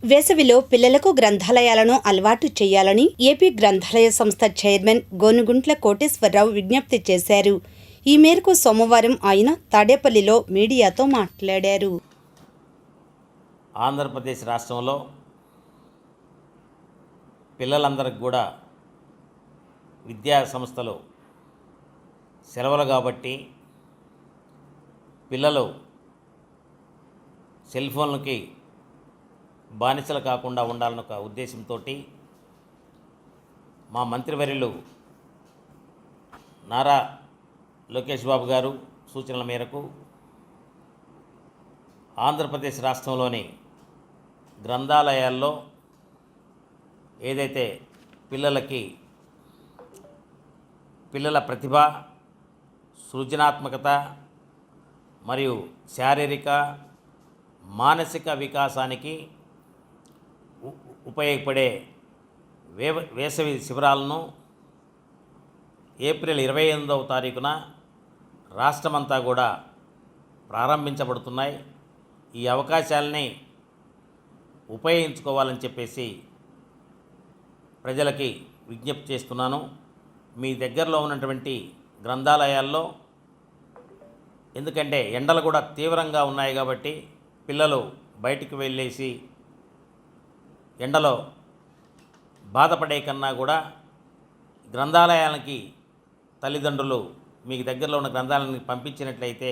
వేసవిలో పిల్లలకు గ్రంథాలయాలను అలవాటు చేయాలని ఏపీ గ్రంథాలయ సంస్థ చైర్మన్ గోనుగుంట్ల కోటేశ్వరరావు విజ్ఞప్తి చేశారు. ఈ మేరకు సోమవారం ఆయన తాడేపల్లిలో మీడియాతో మాట్లాడారు. ఆంధ్రప్రదేశ్ రాష్ట్రంలో పిల్లలందరికీ కూడా విద్యా సంస్థలు సెలవులు కాబట్టి పిల్లలు సెల్ ఫోన్లకి బానిసలు కాకుండా ఉండాలన్న ఒక ఉద్దేశంతో మా మంత్రివర్యులు నారా లోకేష్ బాబు గారు సూచనల మేరకు ఆంధ్రప్రదేశ్ రాష్ట్రంలోని గ్రంథాలయాల్లో ఏదైతే పిల్లల ప్రతిభ, సృజనాత్మకత మరియు శారీరక మానసిక వికాసానికి ఉపయోగపడే వేసవి శిబిరాలను ఏప్రిల్ 28వ తారీఖున రాష్ట్రమంతా కూడా ప్రారంభించబడుతున్నాయి. ఈ అవకాశాలని ఉపయోగించుకోవాలని చెప్పేసి ప్రజలకి విజ్ఞప్తి చేస్తున్నాను. మీ దగ్గరలో ఉన్నటువంటి గ్రంథాలయాల్లో, ఎందుకంటే ఎండలు కూడా తీవ్రంగా ఉన్నాయి కాబట్టి పిల్లలు బయటికి వెళ్ళేసి ఎండలో బాధపడే కన్నా కూడా గ్రంథాలయాలకి తల్లిదండ్రులు మీకు దగ్గరలో ఉన్న గ్రంథాలయానికి పంపించినట్లయితే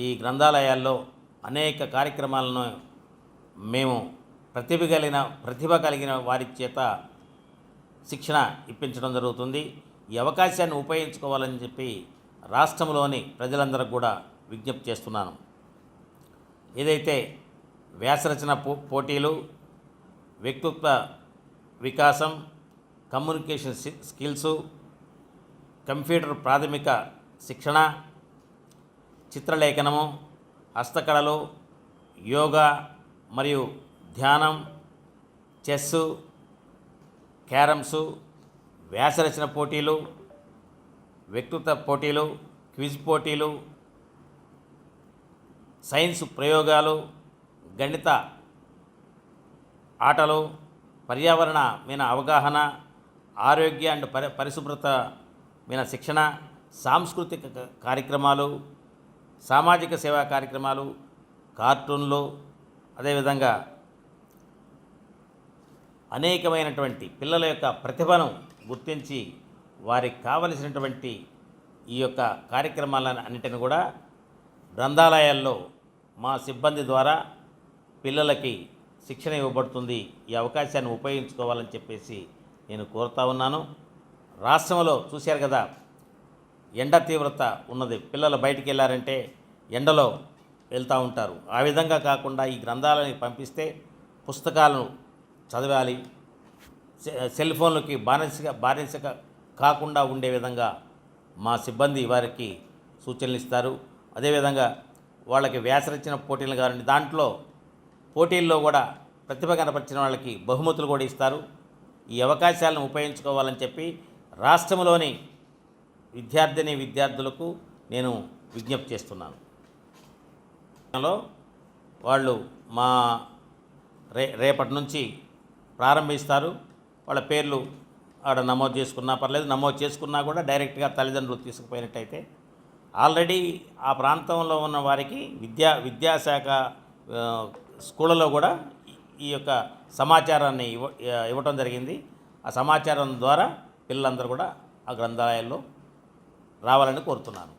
ఈ గ్రంథాలయాల్లో అనేక కార్యక్రమాలను మేము ప్రతిభ కలిగిన వారి చేత శిక్షణ ఇప్పించడం జరుగుతుంది. ఈ అవకాశాన్ని ఉపయోగించుకోవాలని చెప్పి రాష్ట్రంలోని ప్రజలందరికీ కూడా విజ్ఞప్తి చేస్తున్నాను. ఏదైతే వ్యాసరచన పోటీలు, వ్యక్తిత్వ వికాసం, కమ్యూనికేషన్ స్కిల్సు, కంప్యూటర్ ప్రాథమిక శిక్షణ, చిత్రలేఖనము, హస్తకళలు, యోగా మరియు ధ్యానం, చెస్సు, క్యారమ్సు, వ్యాసరచన పోటీలు, వ్యక్తిత్వ పోటీలు, క్విజ్ పోటీలు, సైన్స్ ప్రయోగాలు, గణిత ఆటలు, పర్యావరణ మీద అవగాహన, ఆరోగ్య అండ్ పరిశుభ్రత మీద శిక్షణ, సాంస్కృతిక కార్యక్రమాలు, సామాజిక సేవా కార్యక్రమాలు, కార్టూన్లు, అదేవిధంగా అనేకమైనటువంటి పిల్లల యొక్క ప్రతిభను గుర్తించి వారికి కావలసినటువంటి ఈ యొక్క కార్యక్రమాలను అన్నిటిని కూడా గ్రంథాలయాల్లో మా సిబ్బంది ద్వారా పిల్లలకి శిక్షణ ఇవ్వబడుతుంది. ఈ అవకాశాన్ని ఉపయోగించుకోవాలని చెప్పేసి నేను కోరుతా ఉన్నాను. రాష్ట్రంలో చూశారు కదా, ఎండ తీవ్రత ఉన్నది. పిల్లలు బయటికి వెళ్ళారంటే ఎండలో వెళ్తూ ఉంటారు. ఆ విధంగా కాకుండా ఈ గ్రంథాలని పంపిస్తే పుస్తకాలను చదవాలి, సెల్ ఫోన్లకి బానిసగా కాకుండా ఉండే విధంగా మా సిబ్బంది వారికి సూచనలు ఇస్తారు. అదేవిధంగా వాళ్ళకి వ్యాసరచన పోటీలు కావాలండి, దాంట్లో పోటీల్లో కూడా ప్రతిభ కనపరిచిన వాళ్ళకి బహుమతులు కూడా ఇస్తారు. ఈ అవకాశాలను ఉపయోగించుకోవాలని చెప్పి రాష్ట్రంలోని విద్యార్థులకు నేను విజ్ఞప్తి చేస్తున్నాను. వాళ్ళు మా రేపటి నుంచి ప్రారంభిస్తారు. వాళ్ళ పేర్లు ఆడ నమోదు చేసుకున్నా పర్లేదు, నమోదు చేసుకున్నా కూడా డైరెక్ట్గా తల్లిదండ్రులు తీసుకుపోయినట్టయితే ఆల్రెడీ ఆ ప్రాంతంలో ఉన్న వారికి విద్యాశాఖ స్కూళ్ళలో కూడా ఈ యొక్క సమాచారాన్ని ఇవ్వటం జరిగింది. ఆ సమాచారం ద్వారా పిల్లలందరూ కూడా ఆ గ్రంథాలయాల్లో రావాలని కోరుతున్నాను.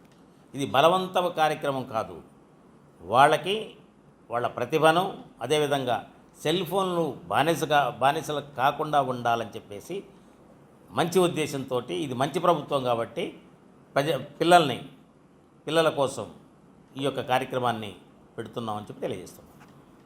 ఇది బలవంత కార్యక్రమం కాదు. వాళ్ళ ప్రతిభను, అదేవిధంగా సెల్ ఫోన్లు బానిసలు కాకుండా ఉండాలని చెప్పేసి మంచి ఉద్దేశంతో, ఇది మంచి ప్రభుత్వం కాబట్టి పిల్లల కోసం ఈ యొక్క కార్యక్రమాన్ని పెడుతున్నామని చెప్పి తెలియజేస్తున్నాం.